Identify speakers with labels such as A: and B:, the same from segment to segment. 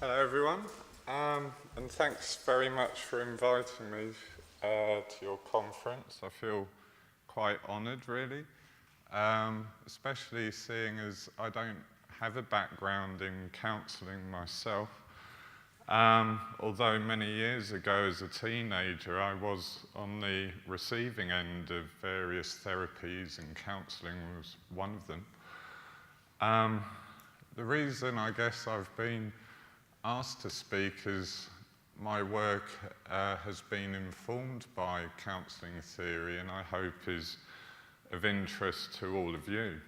A: Hello everyone, and thanks very much for inviting me to your conference. I feel quite honoured really, especially seeing as I don't have a background in counselling myself. Although many years ago as a teenager I was on the receiving end of various therapies, and counselling was one of them. The reason I guess I've been asked to speak is my work has been informed by counselling theory, and I hope is of interest to all of you.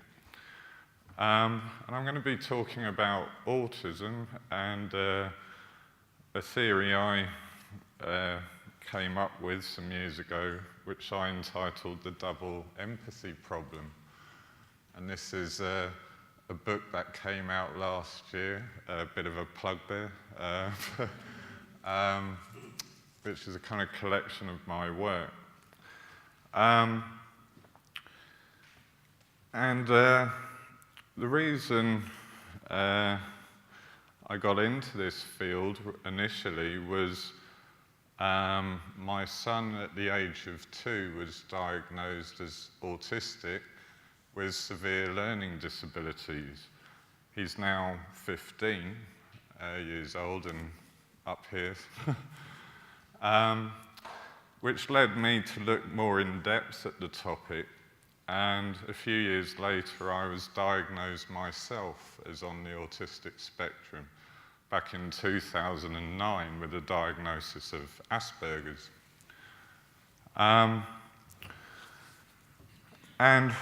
A: And I'm going to be talking about autism and a theory I came up with some years ago, which I entitled The Double Empathy Problem. And this is a book that came out last year, a bit of a plug there, which is a kind of collection of my work. The reason I got into this field initially was my son at the age of 2 was diagnosed as autistic with severe learning disabilities. He's now 15 years old and up here, which led me to look more in depth at the topic. And a few years later, I was diagnosed myself as on the autistic spectrum back in 2009 with a diagnosis of Asperger's. And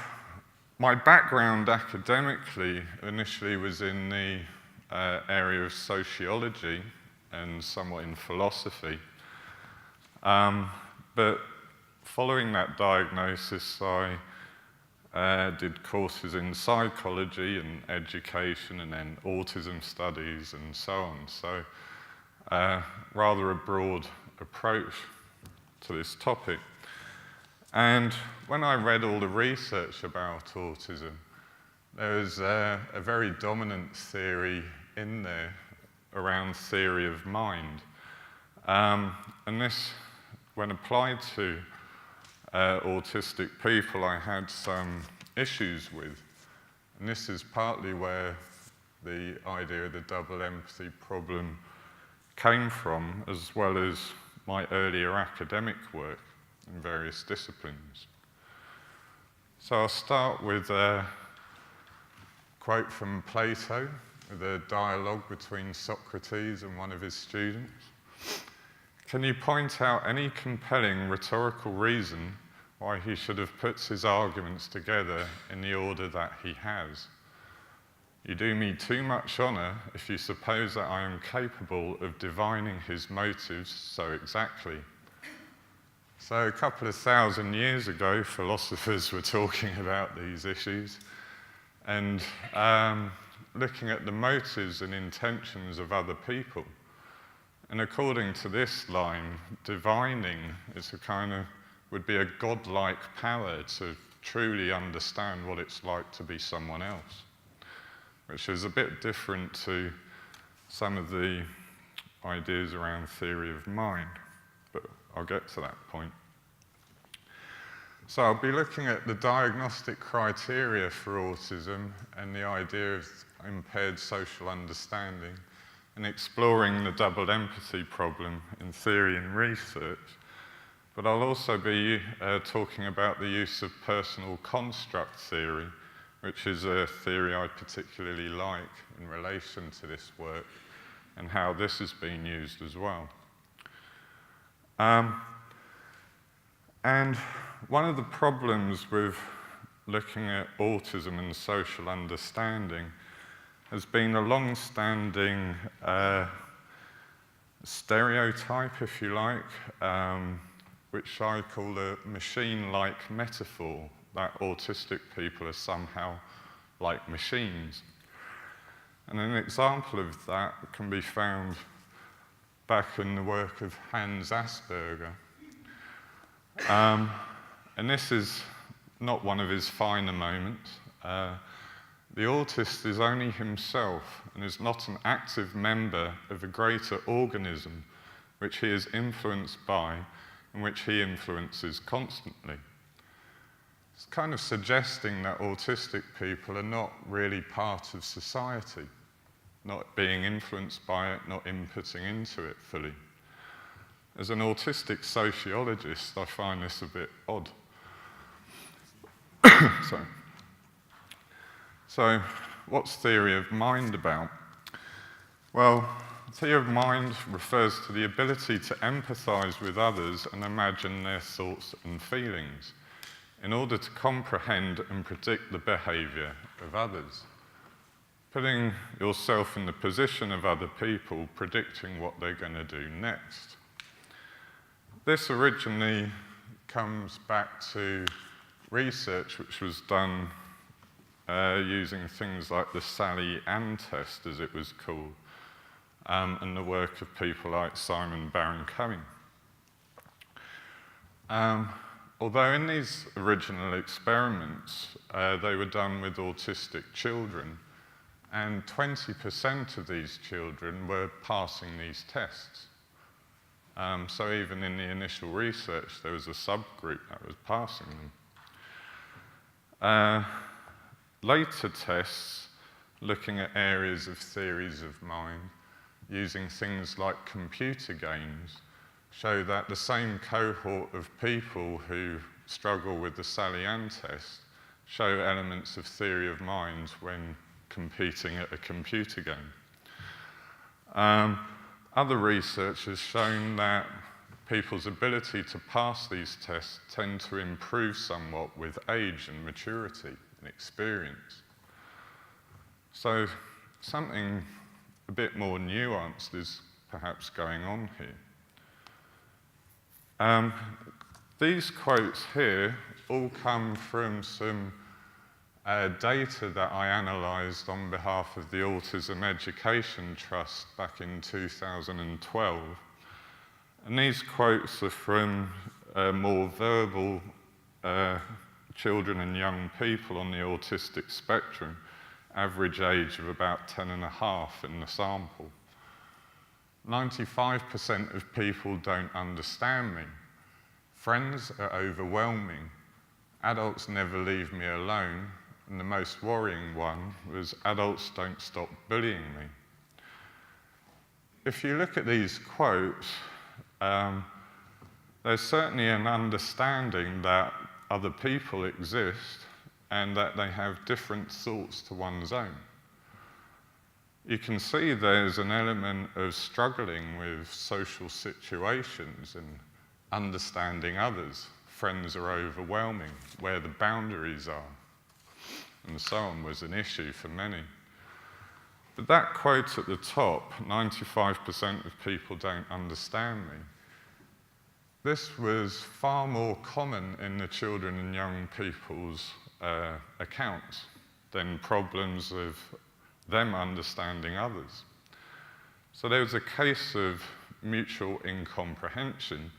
A: my background academically initially was in the area of sociology and somewhat in philosophy. But following that diagnosis, I did courses in psychology and education and then autism studies and so on. So rather a broad approach to this topic. And when I read all the research about autism, there was a very dominant theory in there around theory of mind. And this, when applied to autistic people, I had some issues with. And this is partly where the idea of the double empathy problem came from, as well as my earlier academic work in various disciplines. So I'll start with a quote from Plato, with a dialogue between Socrates and one of his students. Can you point out any compelling rhetorical reason why he should have put his arguments together in the order that he has? You do me too much honour if you suppose that I am capable of divining his motives so exactly. So a couple of thousand years ago, philosophers were talking about these issues and looking at the motives and intentions of other people. And according to this line, divining is a kind of, would be a godlike power to truly understand what it's like to be someone else, which is a bit different to some of the ideas around theory of mind, but I'll get to that point. So I'll be looking at the diagnostic criteria for autism and the idea of impaired social understanding, and exploring the double empathy problem in theory and research. But I'll also be talking about the use of personal construct theory, which is a theory I particularly like in relation to this work, and how this has been used as well. And one of the problems with looking at autism and social understanding has been a long-standing stereotype, if you like, which I call a machine-like metaphor, that autistic people are somehow like machines. And an example of that can be found back in the work of Hans Asperger. And this is not one of his finer moments.
B: The autist is only himself and is not an active member of a greater organism which he is influenced by and which he influences constantly. It's kind of suggesting that autistic people are not really part of society, not being influenced by it, not inputting into it fully. As an autistic sociologist, I find this a bit odd. So, what's theory of mind about? Well, theory of mind refers to the ability to empathise with others and imagine their thoughts and feelings in order to comprehend and predict the behaviour of others. Putting yourself in the position of other people, predicting what they're going to do next. This originally comes back to research which was done using things like the Sally-Ann test, as it was called, and the work of people like Simon Baron-Cohen. Although in these original experiments, they were done with autistic children, and 20% of these children were passing these tests. So even in the initial research, there was a subgroup that was passing them. Later tests, looking at areas of theories of mind, using things like computer games, show that the same cohort of people who struggle with the Sally-Ann test show elements of theory of mind when competing at a computer game. Other research has shown that people's ability to pass these tests tend to improve somewhat with age and maturity and experience. So something a bit more nuanced is perhaps going on here. These quotes here all come from some data that I analysed on behalf of the Autism Education Trust back in 2012. And these quotes are from more verbal children and young people on the autistic spectrum, average age of about 10.5 in the sample. 95% of people don't understand me. Friends are overwhelming. Adults never leave me alone. And the most worrying one was adults don't stop bullying me. If you look at these quotes, there's certainly an understanding that other people exist and that they have different thoughts to one's own. You can see there's an element of struggling with social situations and understanding others. Friends are overwhelming, where the boundaries are, and so on was an issue for many. But that quote at the top, 95% of people don't understand me, this was far more common in the children and young people's accounts than problems of them understanding others. So there was a case of mutual incomprehension,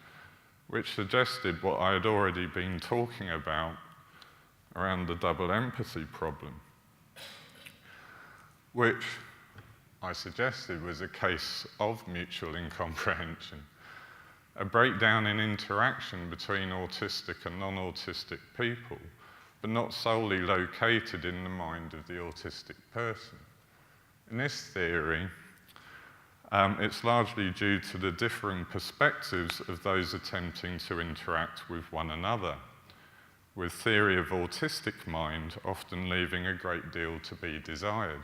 B: which suggested what I had already been talking about around the double empathy problem, which I suggested was a case of mutual incomprehension, a breakdown in interaction between autistic and non-autistic people, but not solely located in the mind of the autistic person. In this theory, it's largely due to the differing perspectives of those attempting to interact with one another, with theory of autistic mind often leaving a great deal to be desired.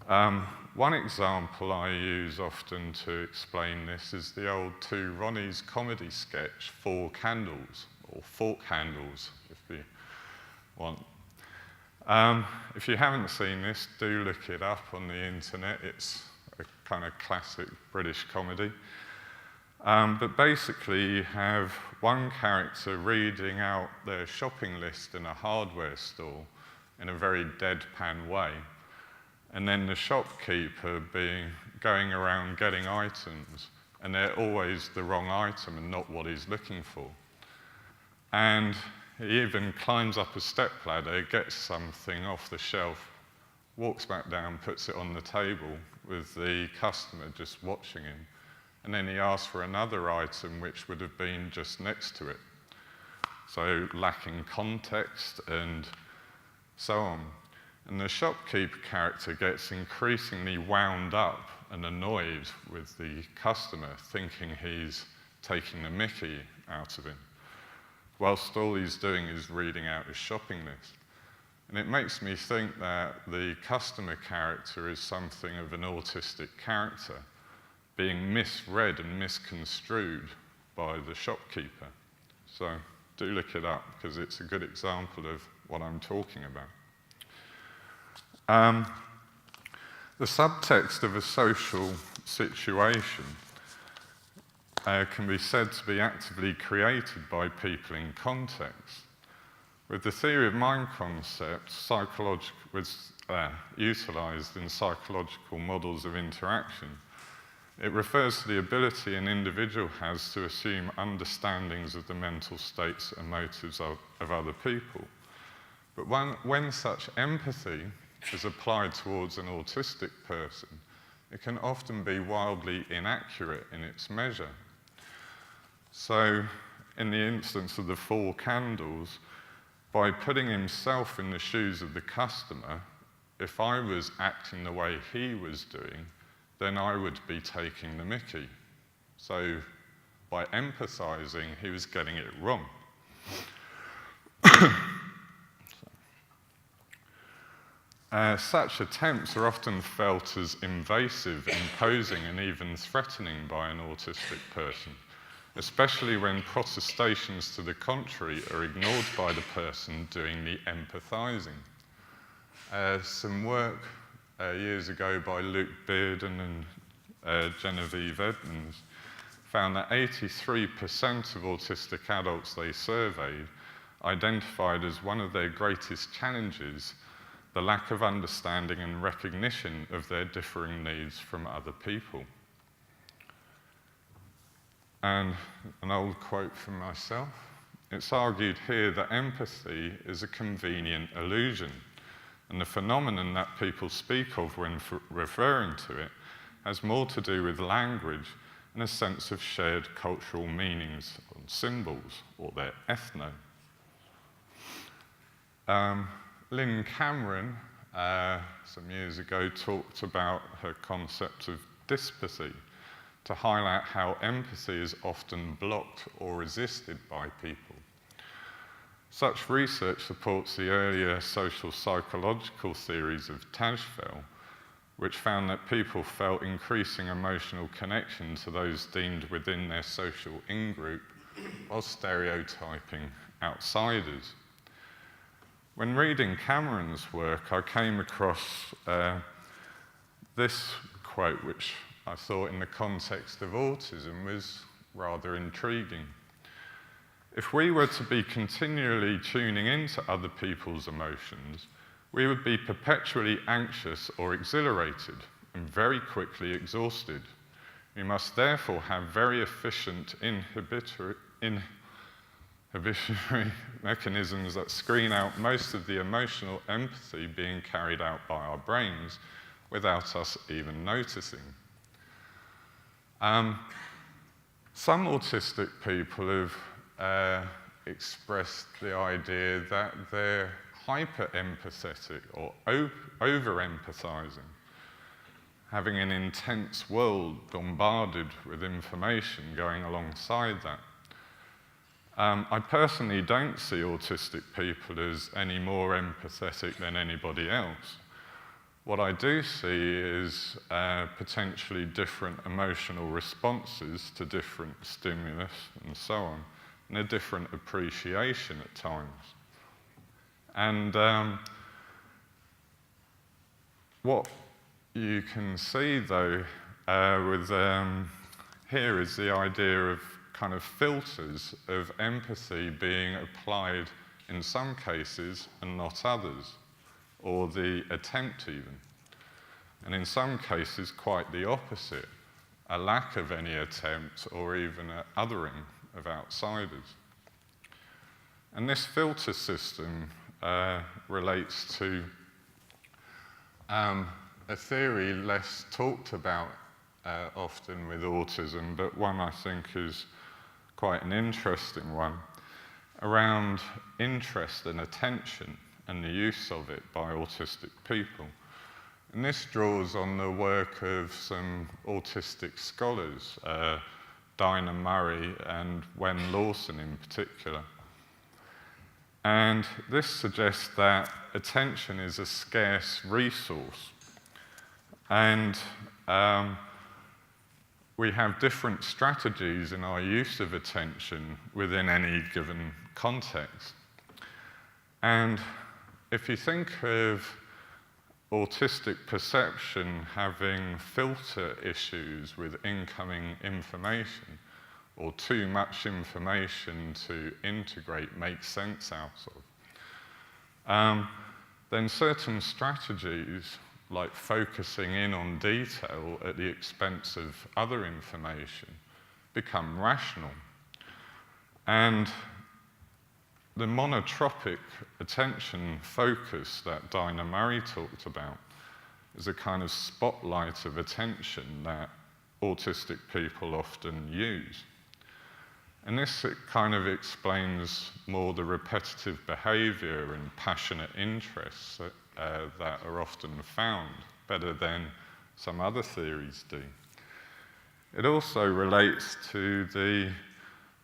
B: One example I use often to explain this is the old Two Ronnies comedy sketch, Four Candles, or Fork Handles, if you want. If you haven't seen this, do look it up on the internet. It's a kind of classic British comedy. But basically, you have one character reading out their shopping list in a hardware store in a very deadpan way, and then the shopkeeper going around getting items, and they're always the wrong item and not what he's looking for. And he even climbs up a stepladder, gets something off the shelf walks back down, puts it on the table with the customer just watching him, and then he asks for another item which would have been just next to it. So lacking context and so on. And the shopkeeper character gets increasingly wound up and annoyed with the customer, thinking he's taking the mickey out of him, whilst all he's doing is reading out his shopping list. And it makes me think that the customer character is something of an autistic character, being misread and misconstrued by the shopkeeper. So do look it up, because it's a good example of what I'm talking about. The subtext of a social situation can be said to be actively created by people in context. With the theory of mind concept, was utilised in psychological models of interaction. It refers to the ability an individual has to assume understandings of the mental states and motives of other people. But when such empathy is applied towards an autistic person, it can often be wildly inaccurate in its measure. So, in the instance of the 4 candles, by putting himself in the shoes of the customer, if I was acting the way he was doing, then I would be taking the mickey. So, by empathizing, he was getting it wrong. Such attempts are often felt as invasive, imposing, and even threatening by an autistic person, especially when protestations to the contrary are ignored by the person doing the empathizing. Some work years ago by Luke Bearden and Genevieve Edmonds found that 83% of autistic adults they surveyed identified as one of their greatest challenges the lack of understanding and recognition of their differing needs from other people. And an old quote from myself, it's argued here that empathy is a convenient illusion, and the phenomenon that people speak of when referring to it has more to do with language and a sense of shared cultural meanings and symbols, or their ethno. Lynn Cameron, some years ago, talked about her concept of dyspathy to highlight how empathy is often blocked or resisted by people. Such research supports the earlier social psychological theories of Tajfel, which found that people felt increasing emotional connection to those deemed within their social in-group while stereotyping outsiders. When reading Cameron's work, I came across this quote, which I thought in the context of autism was rather intriguing. If we were to be continually tuning into other people's emotions, we would be perpetually anxious or exhilarated and very quickly exhausted. We must therefore have very efficient inhibitory mechanisms that screen out most of the emotional empathy being carried out by our brains without us even noticing. Some autistic people have expressed the idea that they're hyper-empathetic or over-empathizing, having an intense world bombarded with information going alongside that. I personally don't see autistic people as any more empathetic than anybody else. What I do see is potentially different emotional responses to different stimulus and so on, and a different appreciation at times. And what you can see, though, here is the idea of kind of filters of empathy being applied in some cases and not others, or the attempt even. And in some cases, quite the opposite, a lack of any attempt or even an othering of outsiders. And this filter system relates to
A: a theory less talked about often with autism, but one I think is quite an interesting one, around interest and attention and the use of it by autistic people. And this draws on the work of some autistic scholars, Dinah Murray and Wen Lawson in particular. And this suggests that attention is a scarce resource. And we have different strategies in our use of attention within any given context. And if you think of autistic perception having filter issues with incoming information, or too much information to integrate, make sense out of, then certain strategies, like focusing in on detail at the expense of other information, become rational. And the monotropic attention focus that Dinah Murray talked about is a kind of spotlight of attention that autistic people often use. And this kind of explains more the repetitive behavior and passionate interests that are often found, better than some other theories do. It also relates to the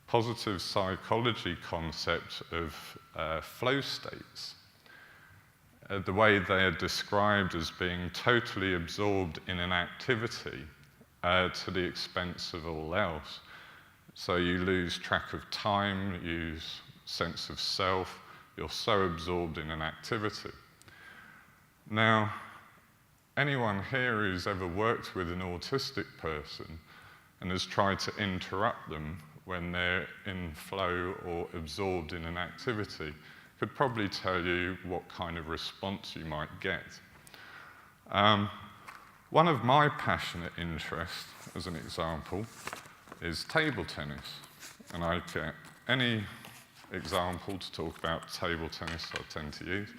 A: positive psychology concept of flow states, the way they are described as being totally absorbed in an activity to the expense of all else. So you lose track of time, you lose sense of self, you're so absorbed in an activity. Now, anyone here who's ever worked with an autistic person and has tried to interrupt them when they're in flow or absorbed in an activity could probably tell you what kind of response you might get. One of my passionate interests, as an example, is table tennis. And I get any example to talk about table tennis I tend to use.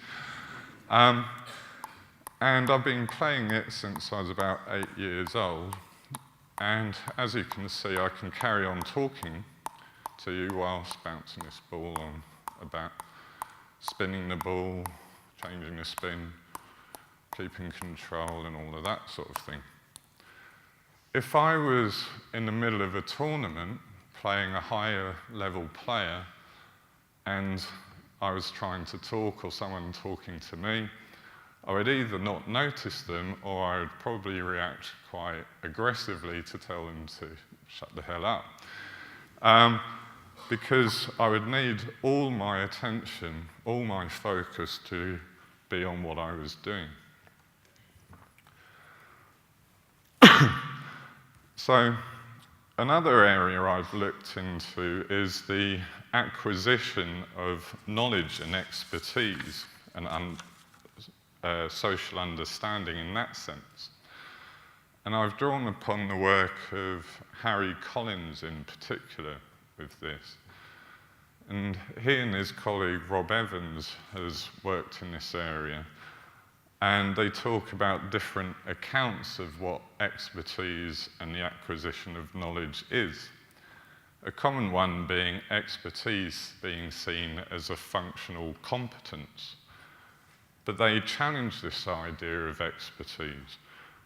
A: And I've been playing it since I was about 8 years old. And as you can see, I can carry on talking to you whilst bouncing this ball on about spinning the ball, changing the spin, keeping control, and all of that sort of thing. If I was in the middle of a tournament playing a higher level player and I was trying to talk or someone talking to me, I would either not notice them or I would probably react quite aggressively to tell them to shut the hell up. Because I would need all my attention, all my focus to be on what I was doing. So another area I've looked into is the acquisition of knowledge and expertise and social understanding in that sense. And I've drawn upon the work of Harry Collins in particular with this. And he and his colleague Rob Evans has worked in this area. And they talk about different accounts of what expertise and the acquisition of knowledge is. A common one being expertise being seen as a functional competence. But they challenge this idea of expertise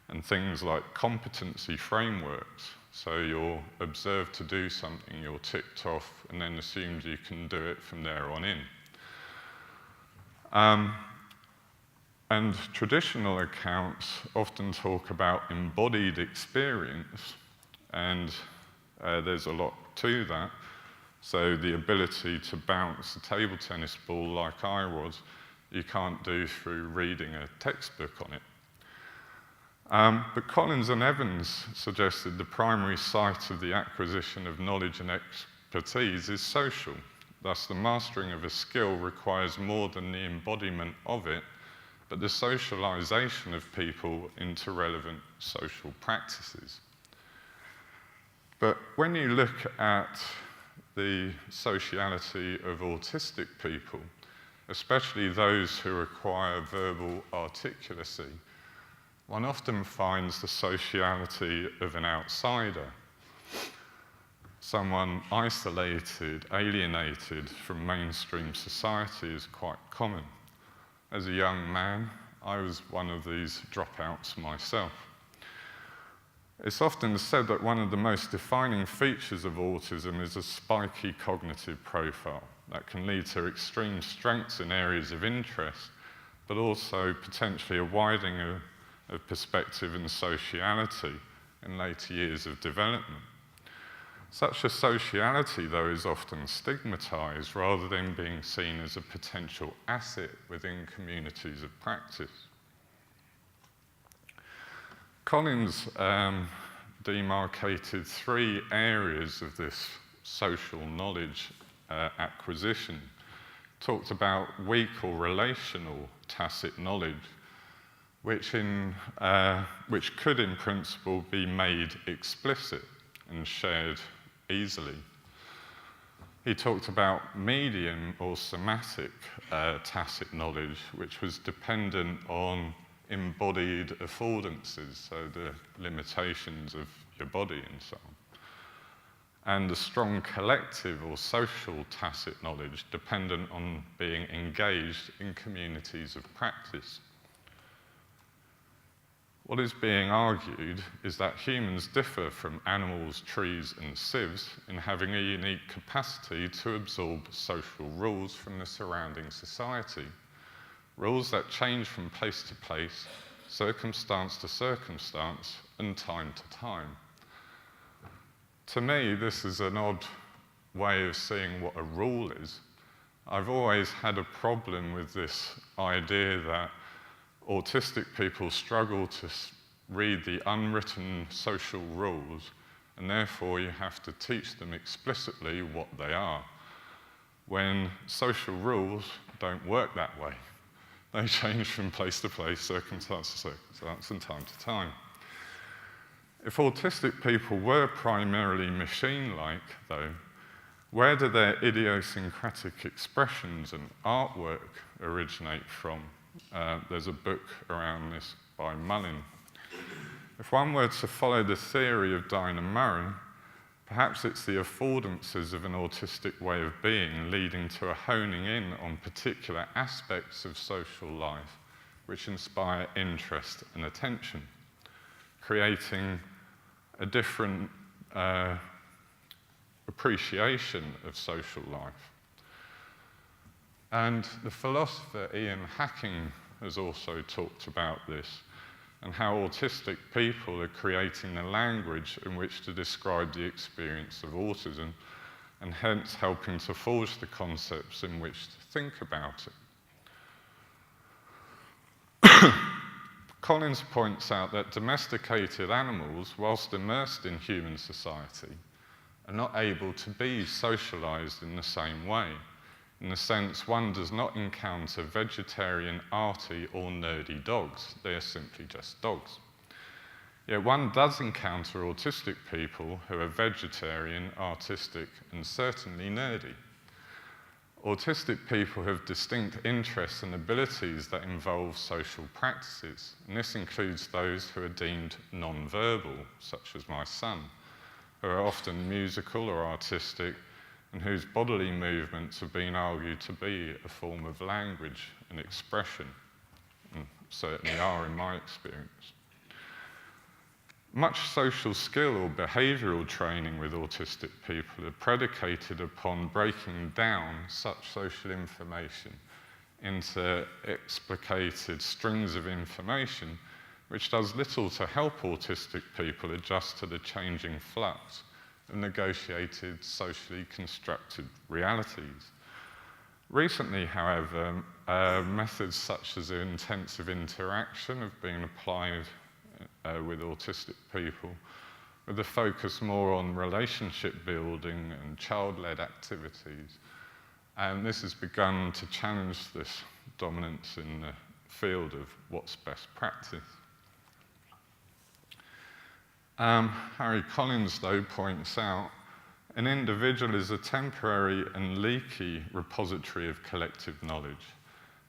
A: and things like competency frameworks. So you're observed to do something, you're ticked off, and then assumed you can do it from there on in. And traditional accounts often talk about embodied experience, and there's a lot to that. So the ability to bounce a table tennis ball like I was, you can't do through reading a textbook on it. But Collins and Evans suggested the primary site of the acquisition of knowledge and expertise is social. Thus, the mastering of a skill requires more than the embodiment of it, but the socialization of people into relevant social practices. But when you look at the sociality of autistic people, especially those who acquire verbal articulacy, one often finds the sociality of an outsider, someone isolated, alienated from mainstream society, is quite common. As a young man, I was one of these dropouts myself. It's often said that one of the most defining features of autism is a spiky cognitive profile that can lead to extreme strengths in areas of interest, but also potentially a widening of perspective and sociality in later years of development. Such a sociality, though, is often stigmatized rather than being seen as a potential asset within communities of practice. Collins demarcated 3 areas of this social knowledge acquisition. Talked about weak or relational tacit knowledge, which could in principle be made explicit and shared easily. He talked about medium or somatic tacit knowledge, which was dependent on embodied affordances, so the limitations of your body and so on. And the strong collective or social tacit knowledge dependent on being engaged in communities of practice. What is being argued is that humans differ from animals, trees, and sieves in having a unique capacity to absorb social rules from the surrounding society. Rules that change from place to place, circumstance to circumstance, and time to time. To me, this is an odd way of seeing what a rule is. I've always had a problem with this idea that autistic people struggle to read the unwritten social rules, and therefore you have to teach them explicitly what they are, when social rules don't work that way. They change from place to place, circumstance to circumstance, and time to time. If autistic people were primarily machine-like, though, where do their idiosyncratic expressions and artwork originate from? There's a book around this by Mullin. If one were to follow the theory of Dinah Murray, perhaps it's the affordances of an autistic way of being leading to a honing in on particular aspects of social life which inspire interest and attention, creating a different appreciation of social life. And the philosopher Ian Hacking has also talked about this, and how autistic people are creating the language in which to describe the experience of autism, and hence helping to forge the concepts in which to think about it. Collins points out that domesticated animals, whilst immersed in human society, are not able to be socialized in the same way. In the sense, one does not encounter vegetarian, arty, or nerdy dogs. They are simply just dogs. Yet one does encounter autistic people who are vegetarian, artistic, and certainly nerdy. Autistic people have distinct interests and abilities that involve social practices, and this includes those who are deemed non-verbal, such as my son, who are often musical or artistic, and whose bodily movements have been argued to be a form of language and expression, and certainly are in my experience. Much social skill or behavioural training with autistic people are predicated upon breaking down such social information into explicated strings of information, which does little to help autistic people adjust to the changing flux of negotiated, socially constructed realities. Recently, however, methods such as intensive interaction have been applied with autistic people, with a focus more on relationship building and child-led activities. And this has begun to challenge this dominance in the field of what's best practice. Harry Collins, though, points out, an individual is a temporary and leaky repository of collective knowledge.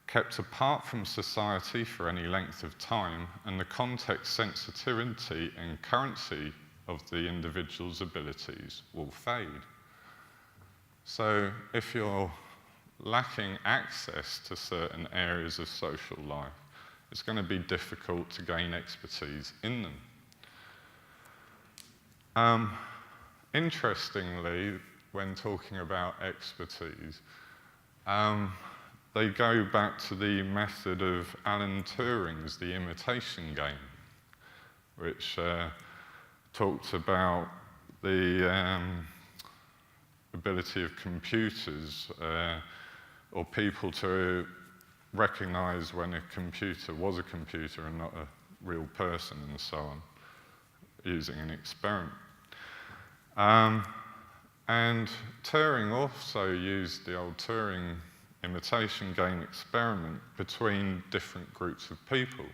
A: kept apart from society for any length of time, and the context sensitivity and currency of the individual's abilities will fade. So if you're lacking access to certain areas of social life, it's going to be difficult to gain expertise in them. Interestingly, when talking about expertise, they go back to the method of Alan Turing's The Imitation Game, which talked about the ability of computers or people to recognize when a computer was a computer and not a real person and so on, using an experiment. And Turing also used the old Turing imitation game experiment between different groups of people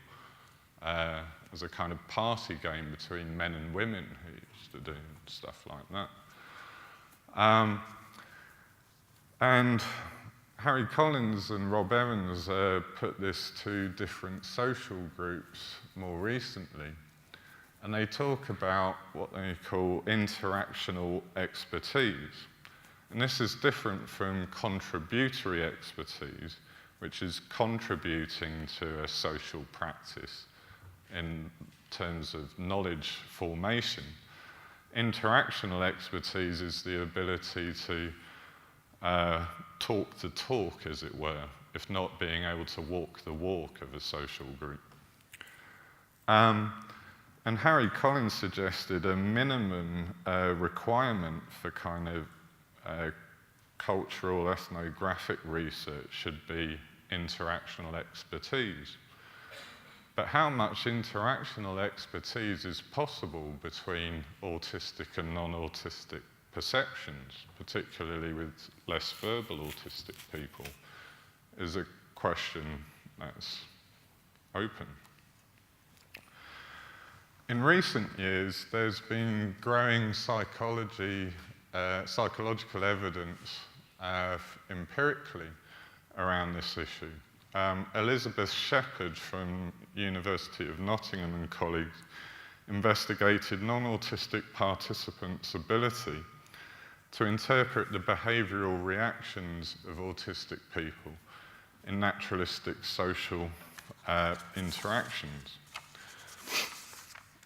A: as a kind of party game between men and women who used to do stuff like that. And Harry Collins and Rob Evans put this to different social groups more recently, and they talk about what they call interactional expertise. And this is different from contributory expertise, which is contributing to a social practice in terms of knowledge formation. Interactional expertise is the ability to talk the talk, as it were, if not being able to walk the walk of a social group. And Harry Collins suggested a minimum requirement for kind of cultural ethnographic research should be interactional expertise. But how much interactional expertise is possible between autistic and non-autistic perceptions, particularly with less verbal autistic people, is a question that's open. In recent years, there's been growing psychological evidence empirically around this issue. Elizabeth Shepherd from University of Nottingham and colleagues investigated non-autistic participants' ability to interpret the behavioural reactions of autistic people in naturalistic social interactions.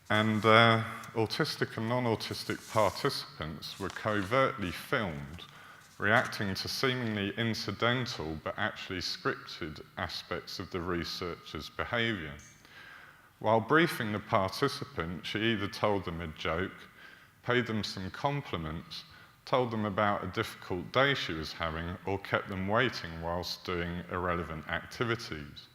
A: And autistic and non-autistic participants were covertly filmed reacting to seemingly incidental but actually scripted aspects of the researcher's behaviour. While briefing the participant, she either told them a joke, paid them some compliments, told them about a difficult day she was having, or kept them waiting whilst doing irrelevant activities.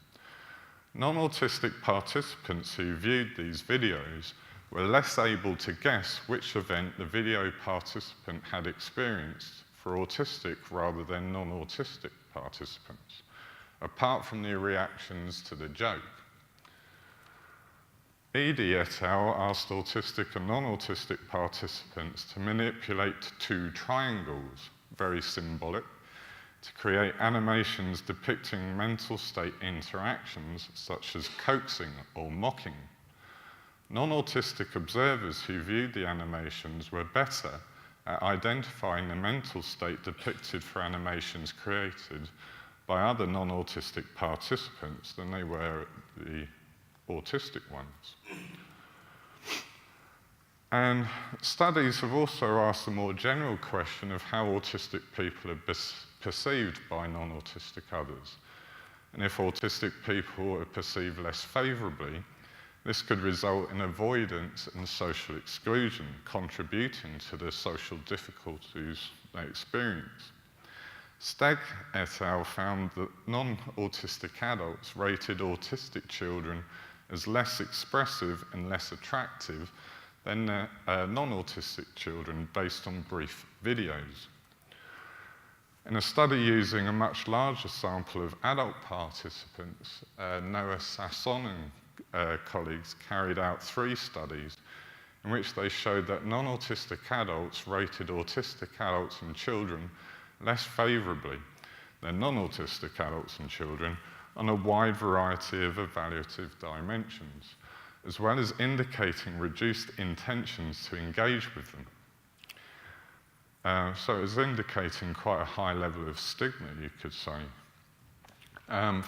A: Non-autistic participants who viewed these videos were less able to guess which event the video participant had experienced for autistic rather than non-autistic participants, apart from their reactions to the joke. Edie et al. Asked autistic and non-autistic participants to manipulate two triangles, very symbolic, to create animations depicting mental state interactions such as coaxing or mocking. Non-autistic observers who viewed the animations were better at identifying the mental state depicted for animations created by other non-autistic participants than they were at the autistic ones. And studies have also asked a more general question of how autistic people are perceived by non-autistic others. And if autistic people are perceived less favourably, this could result in avoidance and social exclusion, contributing to the social difficulties they experience. Steg et al. Found that non-autistic adults rated autistic children as less expressive and less attractive than non-autistic children based on brief videos. In a study using a much larger sample of adult participants, Noah Sasson and colleagues carried out 3 studies in which they showed that non-autistic adults rated autistic adults and children less favourably than non-autistic adults and children on a wide variety of evaluative dimensions, as well as indicating reduced intentions to engage with them. So it's indicating quite a high level of stigma, you could say.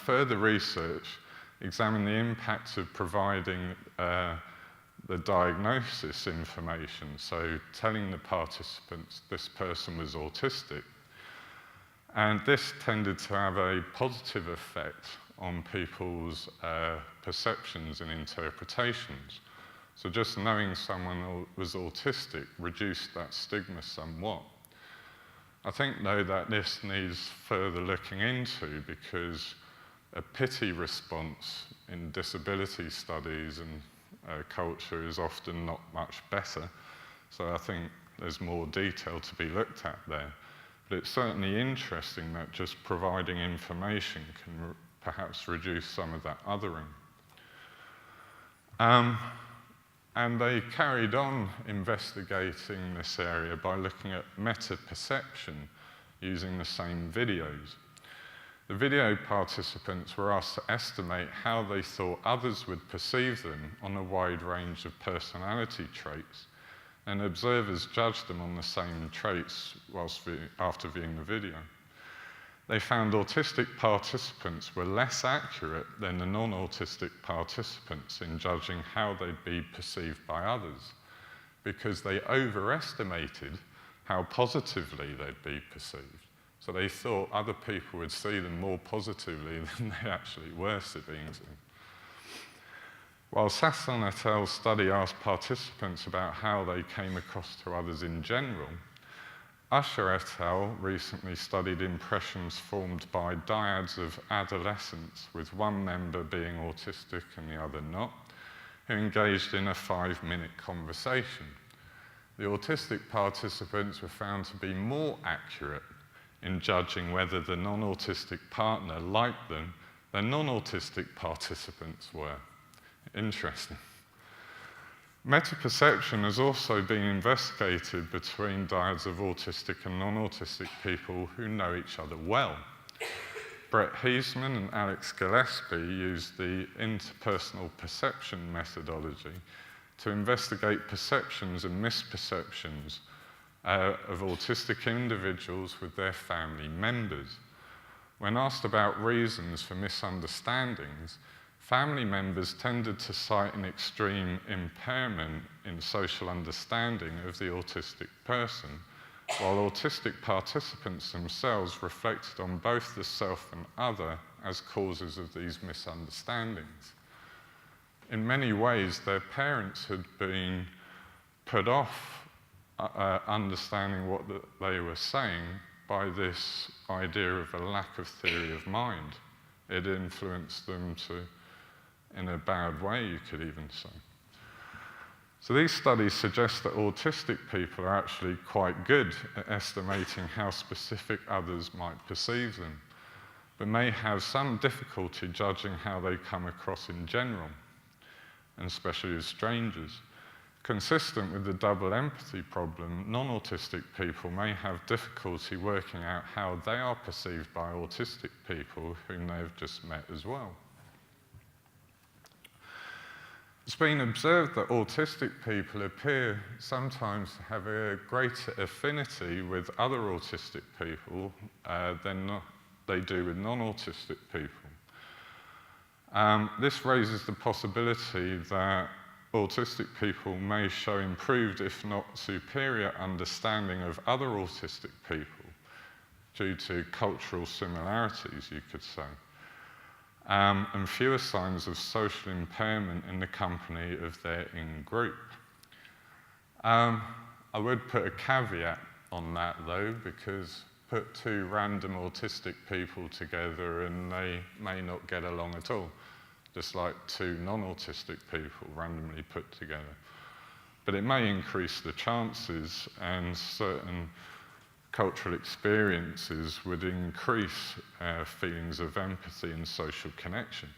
A: Further research examined the impact of providing the diagnosis information, so telling the participants this person was autistic. And this tended to have a positive effect on people's perceptions and interpretations. So just knowing someone was autistic reduced that stigma somewhat. I think, though, that this needs further looking into, because a pity response in disability studies and culture is often not much better. So I think there's more detail to be looked at there. But it's certainly interesting that just providing information can perhaps reduce some of that othering. And they carried on investigating this area by looking at meta-perception using the same videos. The video participants were asked to estimate how they thought others would perceive them on a wide range of personality traits, and observers judged them on the same traits after viewing the video. They found autistic participants were less accurate than the non-autistic participants in judging how they'd be perceived by others, because they overestimated how positively they'd be perceived. So they thought other people would see them more positively than they actually were seeing them. While Sasson et al. Study asked participants about how they came across to others in general, Usher et al. Recently studied impressions formed by dyads of adolescents, with one member being autistic and the other not, who engaged in a 5-minute conversation. The autistic participants were found to be more accurate in judging whether the non-autistic partner liked them than non-autistic participants were. Interesting. Meta-perception has also been investigated between dyads of autistic and non-autistic people who know each other well. Brett Heisman and Alex Gillespie used the interpersonal perception methodology to investigate perceptions and misperceptions of autistic individuals with their family members. When asked about reasons for misunderstandings, family members tended to cite an extreme impairment in social understanding of the autistic person, while autistic participants themselves reflected on both the self and other as causes of these misunderstandings. In many ways, their parents had been put off understanding what they were saying by this idea of a lack of theory of mind. It influenced them in a bad way, you could even say. So these studies suggest that autistic people are actually quite good at estimating how specific others might perceive them, but may have some difficulty judging how they come across in general, and especially as strangers. Consistent with the double empathy problem, non-autistic people may have difficulty working out how they are perceived by autistic people whom they've just met as well. It's been observed that autistic people appear sometimes to have a greater affinity with other autistic people than they do with non-autistic people. This raises the possibility that autistic people may show improved, if not superior, understanding of other autistic people due to cultural similarities, you could say, and fewer signs of social impairment in the company of their in-group. I would put a caveat on that, though, because put two random autistic people together and they may not get along at all, just like two non-autistic people randomly put together. But it may increase the chances, and certain cultural experiences would increase feelings of empathy and social connection.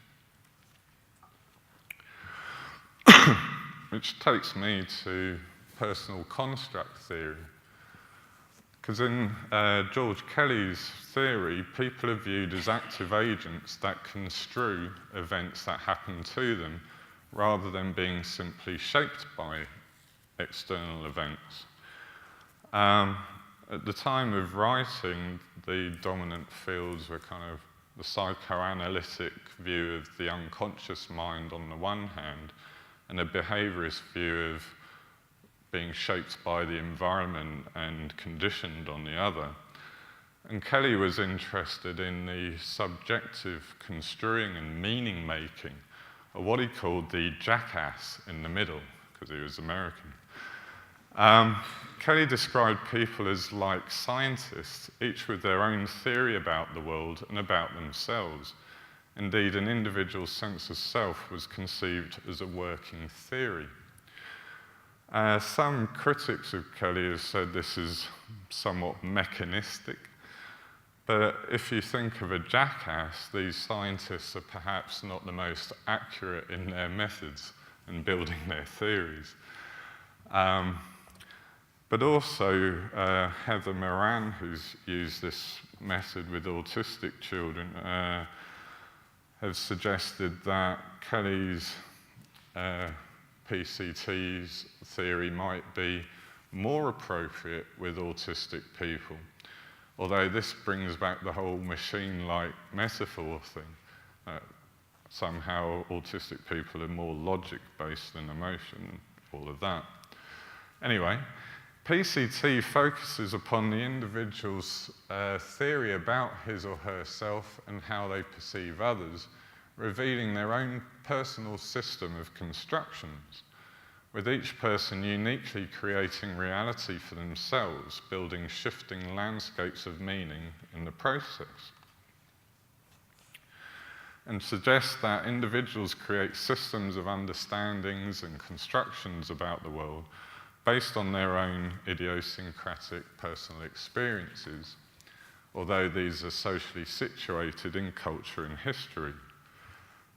A: Which takes me to personal construct theory. Because in George Kelly's theory, people are viewed as active agents that construe events that happen to them, rather than being simply shaped by external events. At the time of writing, the dominant fields were kind of the psychoanalytic view of the unconscious mind on the one hand, and a behaviourist view of being shaped by the environment and conditioned on the other. And Kelly was interested in the subjective construing and meaning making of what he called the jackass in the middle, because he was American. Kelly described people as like scientists, each with their own theory about the world and about themselves. Indeed, an individual's sense of self was conceived as a working theory. Some critics of Kelly have said this is somewhat mechanistic, but if you think of a jackass, these scientists are perhaps not the most accurate in their methods and building their theories. But also, Heather Moran, who's used this method with autistic children, has suggested that Kelly's PCT's theory might be more appropriate with autistic people, although this brings back the whole machine-like metaphor thing. Somehow autistic people are more logic-based than emotion, all of that. Anyway, PCT focuses upon the individual's theory about his or herself and how they perceive others, revealing their own personal system of constructions, with each person uniquely creating reality for themselves, building shifting landscapes of meaning in the process. And suggests that individuals create systems of understandings and constructions about the world based on their own idiosyncratic personal experiences, although these are socially situated in culture and history.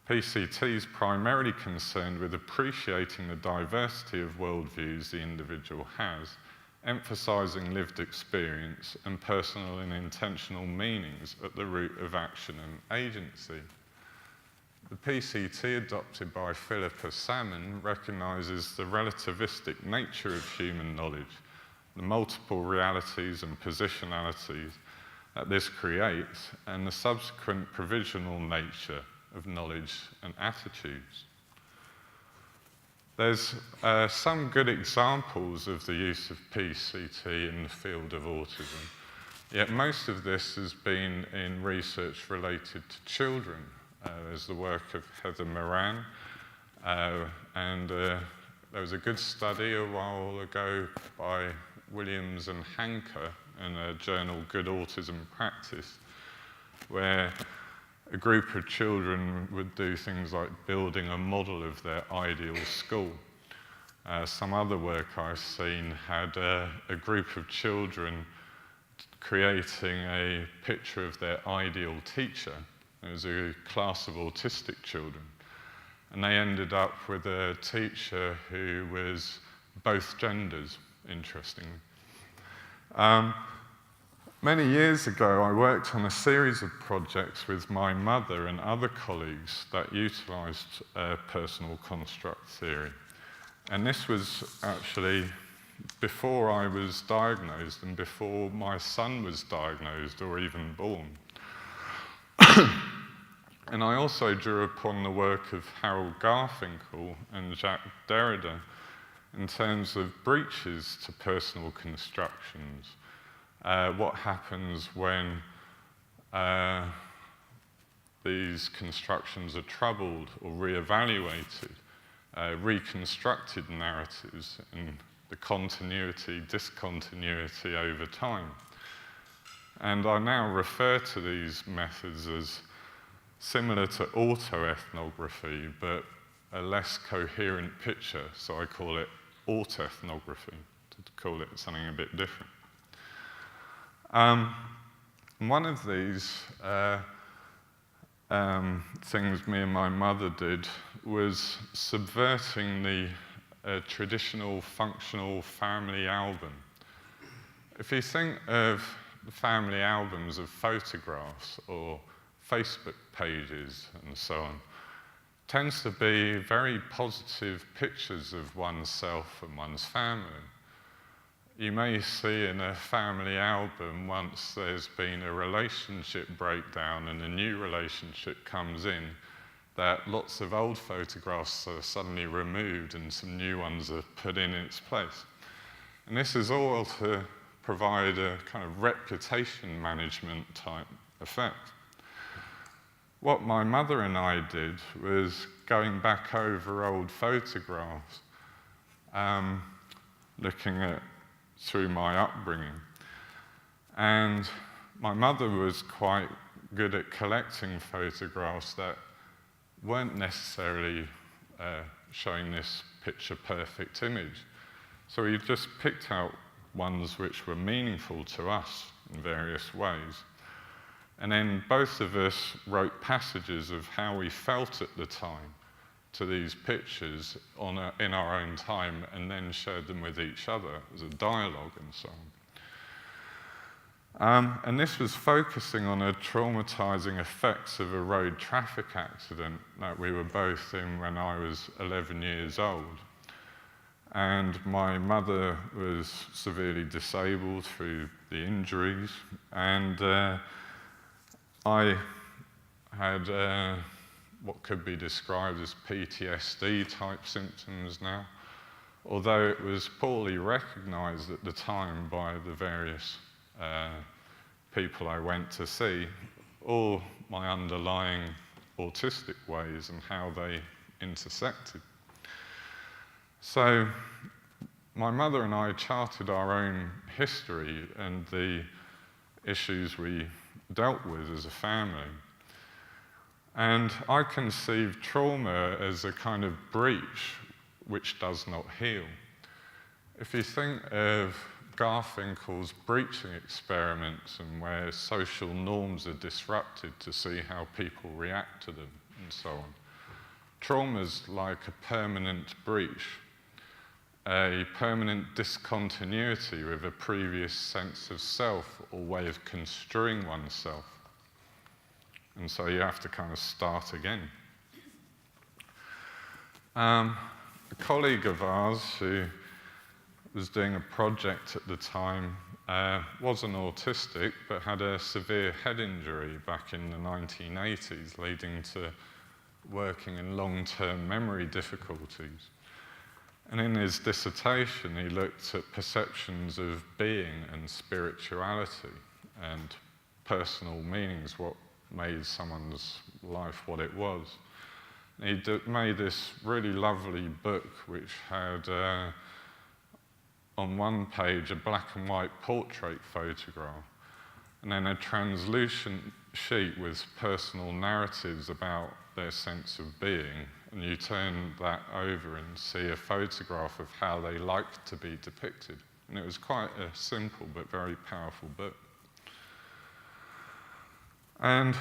A: PCT is primarily concerned with appreciating the diversity of worldviews the individual has, emphasising lived experience and personal and intentional meanings at the root of action and agency. The PCT adopted by Philippa Salmon recognises the relativistic nature of human knowledge, the multiple realities and positionalities that this creates, and the subsequent provisional nature of knowledge and attitudes. There's some good examples of the use of PCT in the field of autism, yet most of this has been in research related to children. There's the work of Heather Moran, and there was a good study a while ago by Williams and Hanker in a journal, Good Autism Practice, where a group of children would do things like building a model of their ideal school. Some other work I've seen had a group of children creating a picture of their ideal teacher. It was a class of autistic children, and they ended up with a teacher who was both genders, interestingly. Many years ago, I worked on a series of projects with my mother and other colleagues that utilised personal construct theory. And this was actually before I was diagnosed and before my son was diagnosed or even born. And I also drew upon the work of Harold Garfinkel and Jacques Derrida in terms of breaches to personal constructions. What happens when these constructions are troubled or re-evaluated, reconstructed narratives, and the continuity, discontinuity over time. And I now refer to these methods as similar to autoethnography, but a less coherent picture, so I call it autethnography, to call it something a bit different. One of these things me and my mother did was subverting the traditional functional family album. if you think of the family albums of photographs or Facebook pages and so on, tends to be very positive pictures of oneself and one's family. You may see in a family album, once there's been a relationship breakdown and a new relationship comes in, that lots of old photographs are suddenly removed and some new ones are put in its place. And this is all to provide a kind of reputation management type effect. What my mother and I did was going back over old photographs, looking at through my upbringing. And my mother was quite good at collecting photographs that weren't necessarily showing this picture-perfect image. So we just picked out ones which were meaningful to us in various ways. And then both of us wrote passages of how we felt at the time to these pictures in our own time, and then shared them with each other as a dialogue and so on. And this was focusing on the traumatizing effects of a road traffic accident that we were both in when I was 11 years old. And my mother was severely disabled through the injuries, and I had what could be described as PTSD type symptoms now, although it was poorly recognized at the time by the various people I went to see, all my underlying autistic ways and how they intersected. So my mother and I charted our own history and the issues we dealt with as a family. And I conceived trauma as a kind of breach which does not heal. If you think of Garfinkel's breaching experiments and where social norms are disrupted to see how people react to them and so on, trauma's like a permanent breach, a permanent discontinuity with a previous sense of self or way of construing oneself. And so you have to kind of start again. A colleague of ours who was doing a project at the time wasn't autistic, but had a severe head injury back in the 1980s, leading to working in long-term memory difficulties. And in his dissertation, he looked at perceptions of being and spirituality and personal meanings, what made someone's life what it was. And he made this really lovely book which had on one page a black and white portrait photograph, and then a translucent sheet with personal narratives about their sense of being, and you turn that over and see a photograph of how they liked to be depicted. And it was quite a simple but very powerful book. And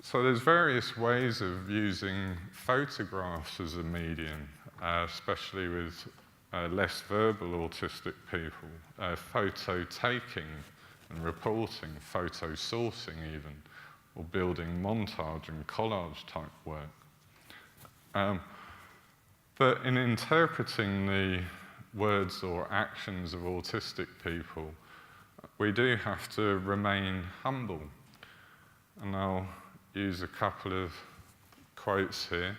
A: so there's various ways of using photographs as a medium, especially with less verbal autistic people, photo taking and reporting, photo sourcing even, or building montage and collage type work. But in interpreting the words or actions of autistic people, we do have to remain humble. And I'll use a couple of quotes here.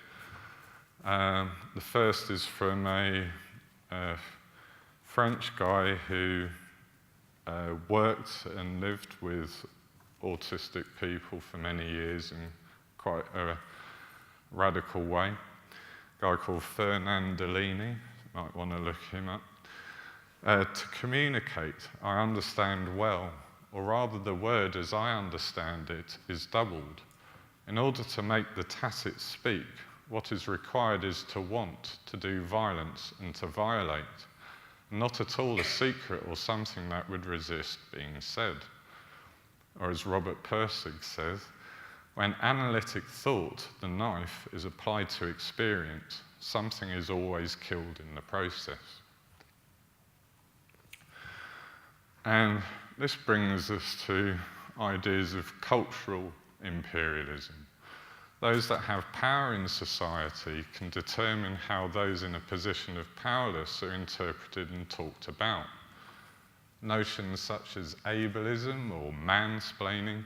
A: The first is from a French guy who worked and lived with autistic people for many years in quite a radical way. A guy called Fernand Deligny, might want to look him up. To communicate, I understand well, or rather the word as I understand it is doubled. In order to make the tacit speak, what is required is to want, to do violence and to violate, not at all a secret or something that would resist being said. Or as Robert Pirsig says, when analytic thought, the knife, is applied to experience, something is always killed in the process. And this brings us to ideas of cultural imperialism. Those that have power in society can determine how those in a position of powerless are interpreted and talked about. Notions such as ableism or mansplaining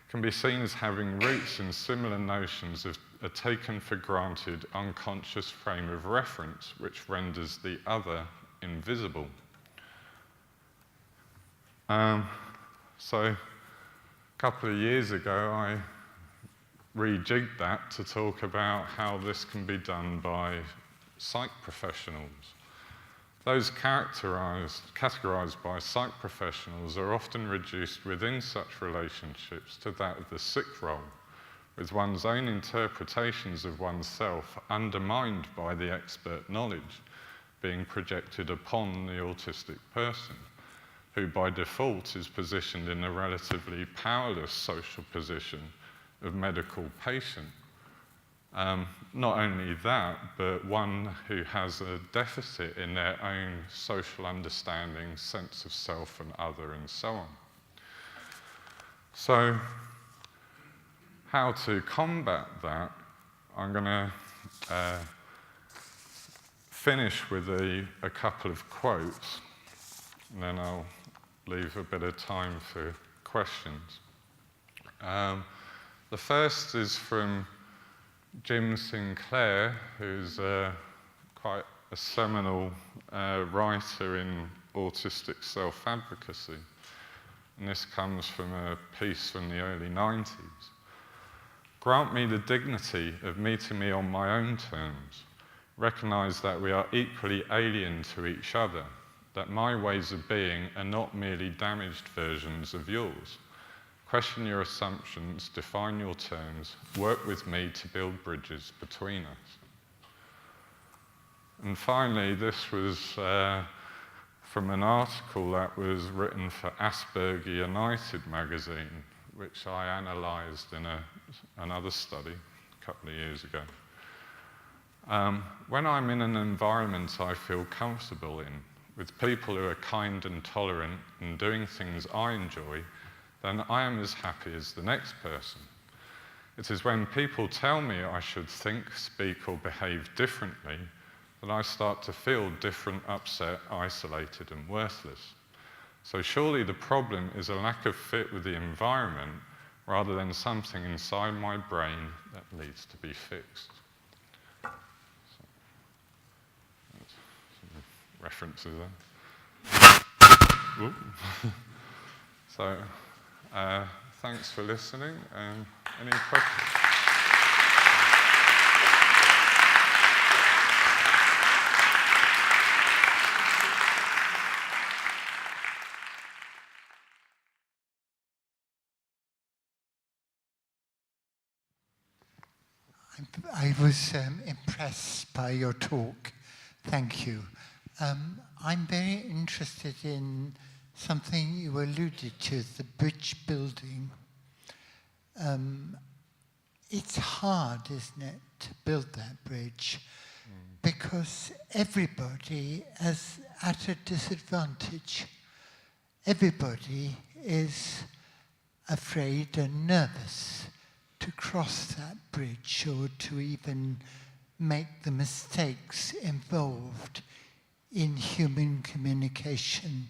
A: can be seen as having roots in similar notions of a taken for granted unconscious frame of reference which renders the other invisible. So a couple of years ago I rejigged that to talk about how this can be done by psych professionals. Those categorized by psych professionals are often reduced within such relationships to that of the sick role, with one's own interpretations of oneself undermined by the expert knowledge being projected upon the autistic person, who by default is positioned in a relatively powerless social position of medical patient. Not only that, but one who has a deficit in their own social understanding, sense of self and other, and so on. So, how to combat that? I'm going to finish with a couple of quotes, and then I'll leave a bit of time for questions. The first is from Jim Sinclair, who's quite a seminal writer in autistic self-advocacy. And this comes from a piece from the early 90s. Grant me the dignity of meeting me on my own terms. Recognize that we are equally alien to each other, that my ways of being are not merely damaged versions of yours. Question your assumptions, define your terms, work with me to build bridges between us. And finally, this was from an article that was written for Asperger United magazine, which I analysed in another study a couple of years ago. When I'm in an environment I feel comfortable in, with people who are kind and tolerant and doing things I enjoy, then I am as happy as the next person. It is when people tell me I should think, speak, or behave differently that I start to feel different, upset, isolated, and worthless. So surely the problem is a lack of fit with the environment rather than something inside my brain that needs to be fixed. Some references there. So, thanks for listening. Any questions?
C: I was impressed by your talk. Thank you. I'm very interested in something you alluded to, the bridge building. It's hard, isn't it, to build that bridge, because everybody is at a disadvantage. Everybody is afraid and nervous to cross that bridge or to even make the mistakes involved in human communication.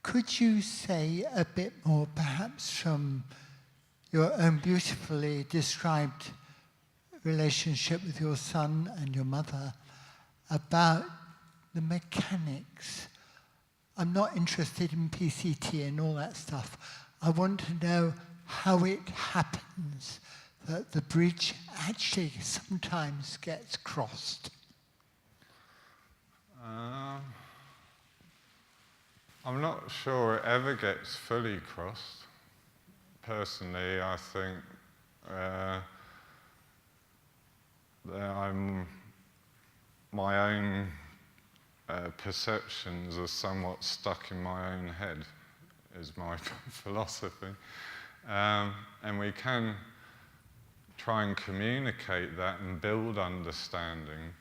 C: Could you say a bit more, perhaps from your own beautifully described relationship with your son and your mother, about the mechanics? I'm not interested in PCT and all that stuff. I want to know how it happens that the bridge actually sometimes gets crossed.
A: I'm not sure it ever gets fully crossed. Personally, I think my own perceptions are somewhat stuck in my own head, is my philosophy. And we can try and communicate that and build understanding,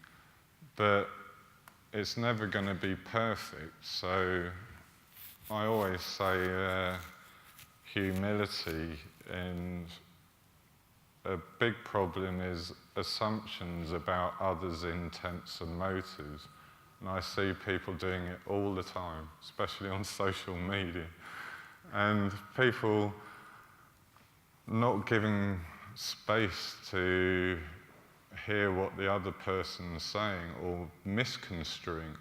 A: but it's never going to be perfect. So
B: I always say humility, and a big problem is assumptions about others' intents and motives. And I see people doing it all the time, especially on social media. And people not giving space to hear what the other person's saying, or misconstruing.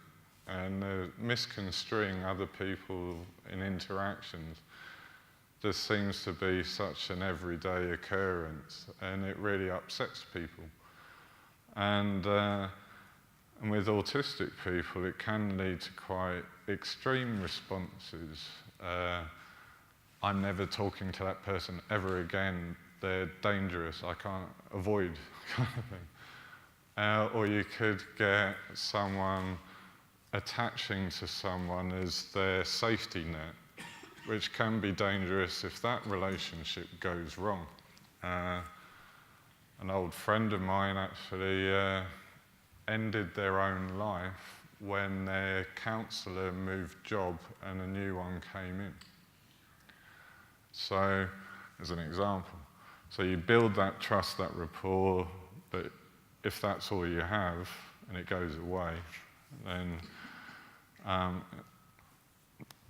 B: And misconstruing other people in interactions just seems to be such an everyday occurrence, and it really upsets people. And with autistic people, it can lead to quite extreme responses. I'm never talking to that person ever again. They're dangerous. I can't avoid, kind of thing. Or you could get someone attaching to someone as their safety net, which can be dangerous if that relationship goes wrong. An old friend of mine actually ended their own life when their counsellor moved job and a new one came in. So, as an example. So you build that trust, that rapport, but if that's all you have and it goes away, then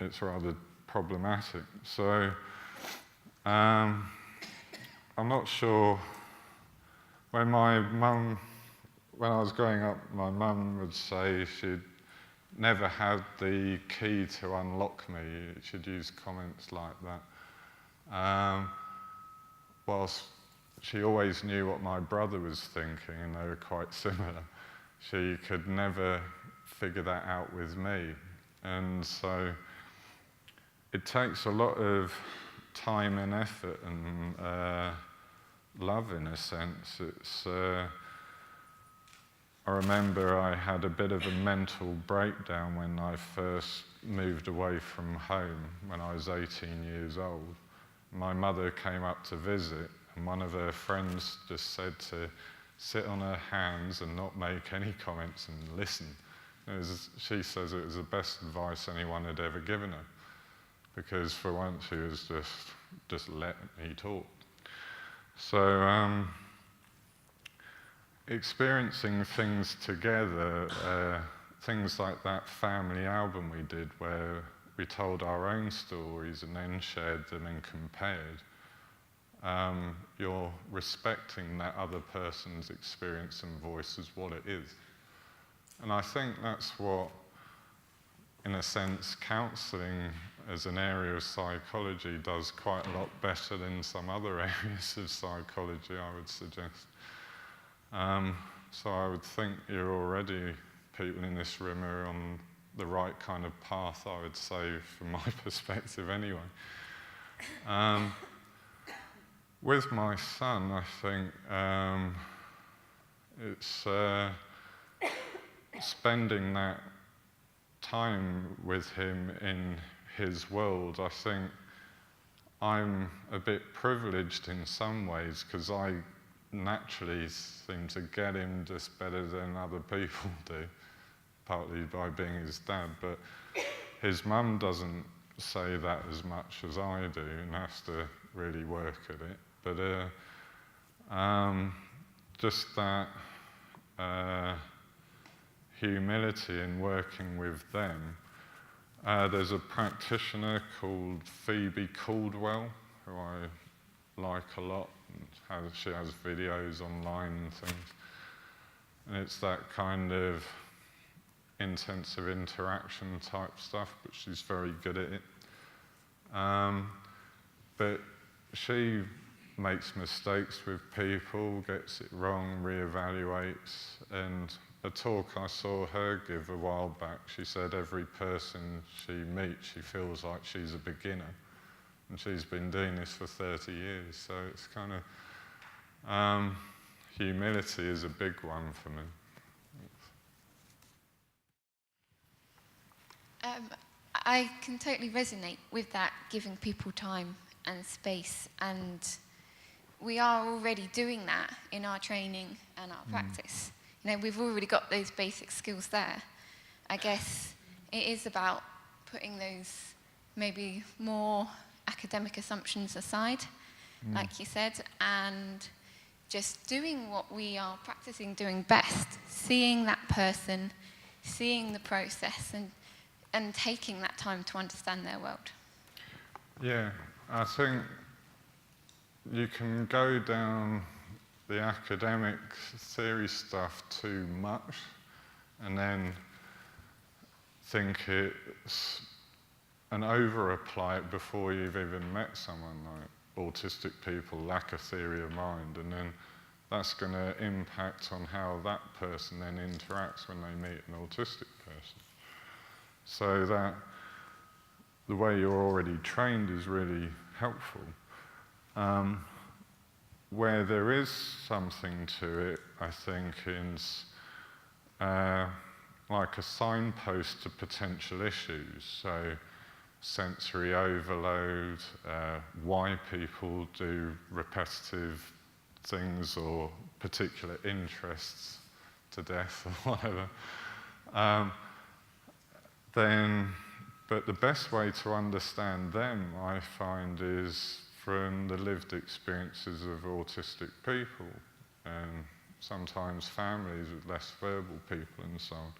B: it's rather problematic. So I'm not sure. When I was growing up, my mum would say she'd never had the key to unlock me. She'd use comments like that. Whilst she always knew what my brother was thinking, and they were quite similar, she could never figure that out with me. And so it takes a lot of time and effort and love, in a sense. I remember I had a bit of a mental breakdown when I first moved away from home when I was 18 years old. My mother came up to visit, and one of her friends just said to sit on her hands and not make any comments and listen. She says it was the best advice anyone had ever given her, because for once she was just let me talk. So experiencing things together, things like that family album we did where we told our own stories and then shared them and compared, you're respecting that other person's experience and voice as what it is. And I think that's what, in a sense, counselling as an area of psychology does quite a lot better than some other areas of psychology, I would suggest. So I would think you're already, people in this room are on the right kind of path, I would say, from my perspective anyway. With my son, I think it's spending that time with him in his world. I think I'm a bit privileged in some ways because I naturally seem to get him just better than other people do, partly by being his dad, but his mum doesn't say that as much as I do and has to really work at it. But just that humility in working with them. There's a practitioner called Phoebe Caldwell, who I like a lot. She has videos online and things. And it's that kind of intensive interaction type stuff, but she's very good at it. But she makes mistakes with people, gets it wrong, reevaluates, and a talk I saw her give a while back, she said every person she meets, she feels like she's a beginner. And she's been doing this for 30 years, so it's kind of, humility is a big one for me.
D: I can totally resonate with that, giving people time and space, and we are already doing that in our training and our practice. You know, we've already got those basic skills there. I guess it is about putting those maybe more academic assumptions aside, like you said, and just doing what we are practicing doing best, seeing that person, seeing the process, and taking that time to understand their world.
B: Yeah, I think you can go down the academic theory stuff too much and then think it's and over-apply it before you've even met someone. Like autistic people lack a theory of mind, and then that's going to impact on how that person then interacts when they meet an autistic person. So that the way you're already trained is really helpful. Where there is something to it, I think, is like a signpost to potential issues. So sensory overload, why people do repetitive things or particular interests to death or whatever. But the best way to understand them, I find, is from the lived experiences of autistic people, and sometimes families with less verbal people and so on.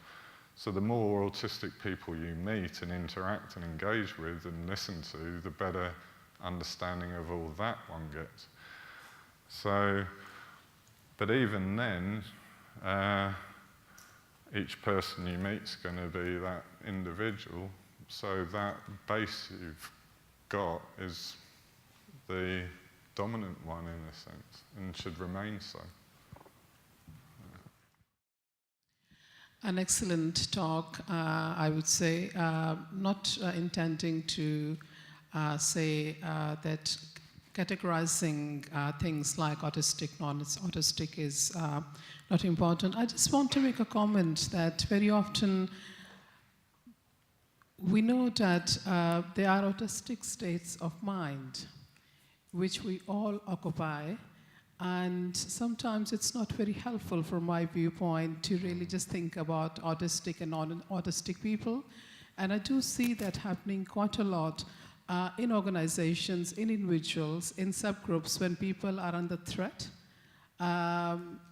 B: So the more autistic people you meet and interact and engage with and listen to, the better understanding of all that one gets. So, but even then, each person you meet is going to be that individual. So that base you've got is the dominant one in a sense, and should remain so.
E: An excellent talk, I would say, not intending to say that categorizing things like autistic, non-autistic is not important. I just want to make a comment that very often we know that there are autistic states of mind which we all occupy, and sometimes it's not very helpful from my viewpoint to really just think about autistic and non-autistic people. And I do see that happening quite a lot in organizations, in individuals, in subgroups when people are under threat.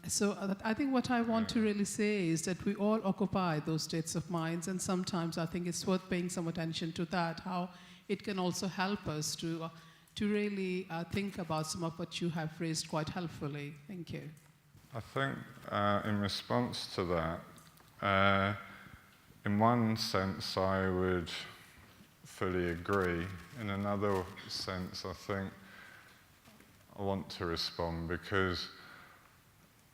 E: So I think what I want to really say is that we all occupy those states of minds, and sometimes I think it's worth paying some attention to that, how it can also help us to really think about some of what you have raised quite helpfully. Thank you.
B: I think in response to that, in one sense I would fully agree. In another sense, I think I want to respond because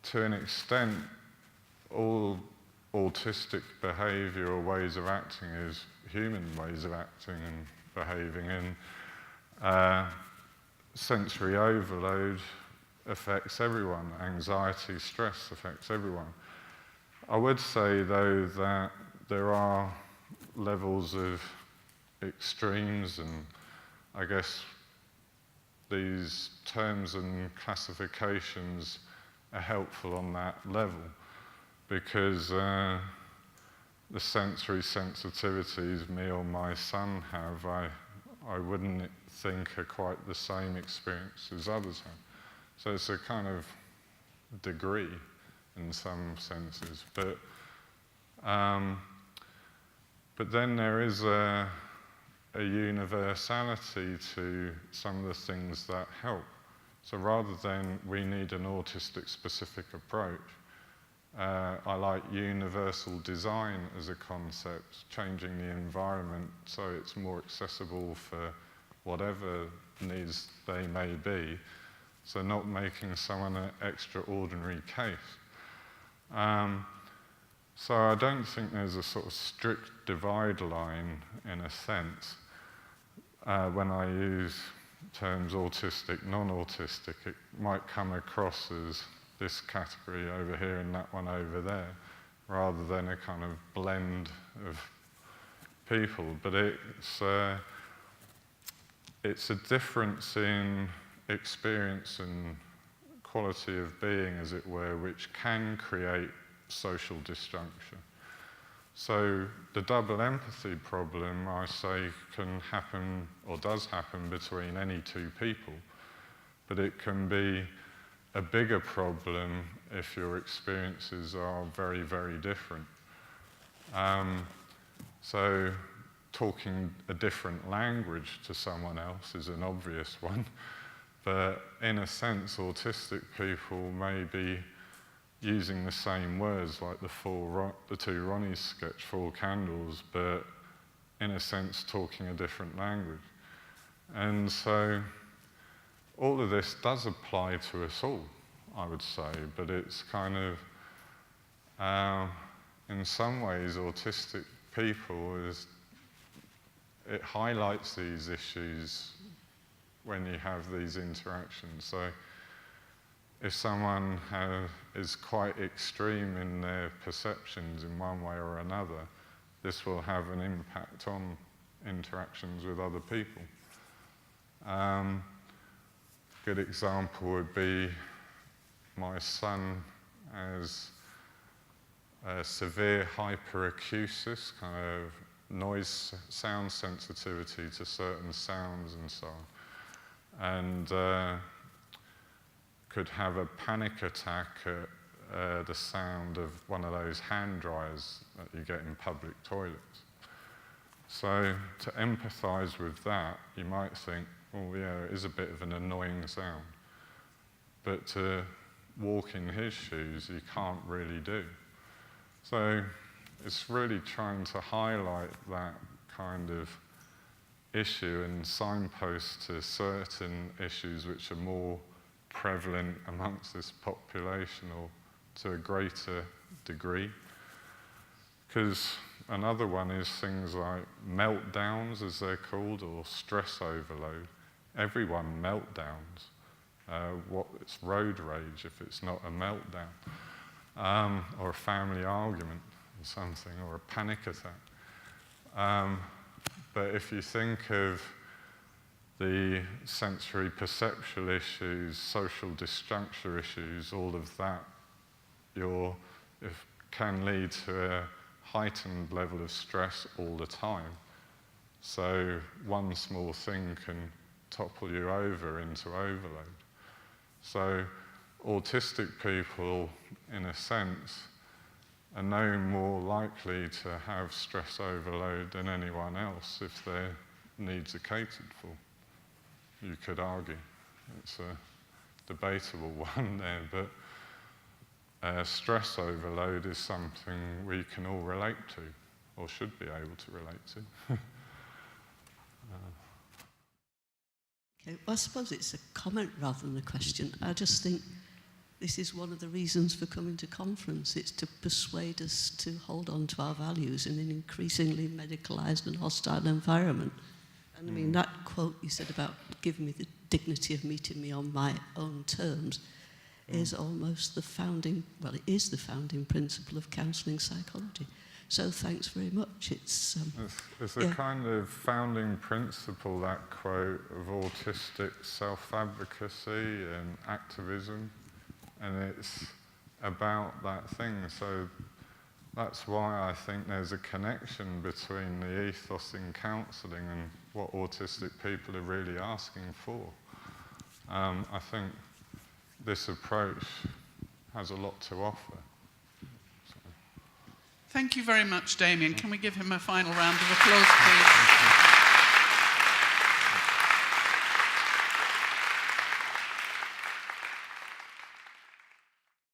B: to an extent, all autistic behaviour or ways of acting is human ways of acting and behaving, and sensory overload affects everyone. Anxiety, stress affects everyone. I would say, though, that there are levels of extremes, and I guess these terms and classifications are helpful on that level, because the sensory sensitivities me or my son have, I wouldn't think are quite the same experience as others have. So it's a kind of degree in some senses. But then there is a universality to some of the things that help. So rather than we need an autistic-specific approach, I like universal design as a concept, changing the environment so it's more accessible for whatever needs they may be, so not making someone an extraordinary case. So I don't think there's a sort of strict divide line, in a sense. When I use terms autistic, non-autistic, it might come across as this category over here and that one over there, rather than a kind of blend of people. But it's a difference in experience and quality of being, as it were, which can create social disjunction. So the double empathy problem, I say, can happen or does happen between any two people, but it can be a bigger problem if your experiences are very, very different. So talking a different language to someone else is an obvious one, but in a sense, autistic people may be using the same words, like the two Ronnies sketch, 4 candles, but in a sense talking a different language. And so all of this does apply to us all, I would say, but it's kind of, in some ways, autistic people, it highlights these issues when you have these interactions. So if someone is quite extreme in their perceptions in one way or another, this will have an impact on interactions with other people. Good example would be my son has a severe hyperacusis, kind of noise, sound sensitivity to certain sounds and so on. And could have a panic attack at the sound of one of those hand dryers that you get in public toilets. So to empathise with that, you might think, oh yeah, it is a bit of an annoying sound. But to walk in his shoes, you can't really do. So it's really trying to highlight that kind of issue and signpost to certain issues which are more prevalent amongst this population or to a greater degree. Because another one is things like meltdowns, as they're called, or stress overload. Everyone meltdowns. It's road rage if it's not a meltdown, or a family argument or something, or a panic attack. But if you think of the sensory perceptual issues, social disjuncture issues, all of that, can lead to a heightened level of stress all the time. So one small thing can topple you over into overload. So autistic people, in a sense, are no more likely to have stress overload than anyone else if their needs are catered for. You could argue. It's a debatable one there, but stress overload is something we can all relate to, or should be able to relate to.
F: Okay, well, I suppose it's a comment rather than a question. I just think this is one of the reasons for coming to conference. It's to persuade us to hold on to our values in an increasingly medicalised and hostile environment. And I mean, that quote you said about giving me the dignity of meeting me on my own terms is almost the founding, well, it is the founding principle of counselling psychology. So thanks very much. It's
B: a kind of founding principle, that quote, of autistic self-advocacy and activism, and it's about that thing. So that's why I think there's a connection between the ethos in counselling and what autistic people are really asking for. I think this approach has a lot to offer.
G: Thank you very much, Damian. Can we give him a final round of applause, please?